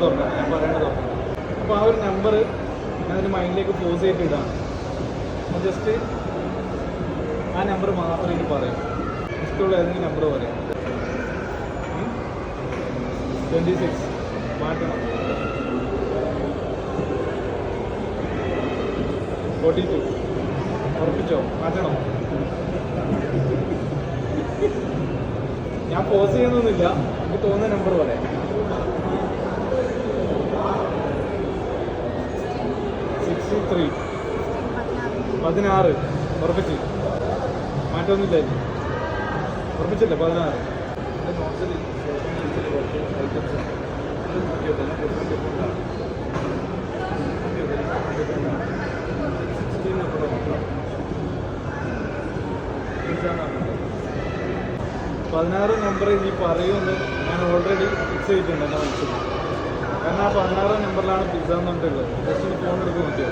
തുറക്കണം, ഞാൻ പറയേണ്ടത് തുറക്കണം. അപ്പോൾ ആ ഒരു നമ്പർ ഞാനൊരു മൈൻഡിലേക്ക് പോസ് ചെയ്തിട്ട് ഇടാണ്. ജസ്റ്റ് ആ നമ്പർ മാത്രമേ എനിക്ക് പറയും. ഇഷ്ടമുള്ള ഏതെങ്കിലും നമ്പർ പറയാം. 26 മാറ്റണം. 42 ഉറപ്പിച്ചോ? മാറ്റണോ? ഞാൻ പോസ് ചെയ്യുന്നൊന്നുമില്ല, എനിക്ക് തോന്നുന്ന നമ്പർ പറയാം. 63 16 ഉറപ്പിച്ച്. മാറ്റമൊന്നുമില്ല, ഉറപ്പിച്ചില്ലേ? 16. എൻ്റെ നോട്ട്സിൽ കുറച്ച് ഐറ്റംസ് ഇത് നോക്കിയത് ഡിഫറെൻറ്റ് 16 നമ്പർ ഈ പറയുമെന്ന് ഞാൻ ഓൾറെഡി ഫിക്സ് ചെയ്തിട്ടുണ്ട് എൻ്റെ മനസ്സിൽ. കാരണം ആ 16 നമ്പറിലാണ് പിസ്സ എന്ന് പറഞ്ഞിട്ടുള്ളത്. ജസ്റ്റ് ഫോൺ എടുത്ത് നോക്കിയോ.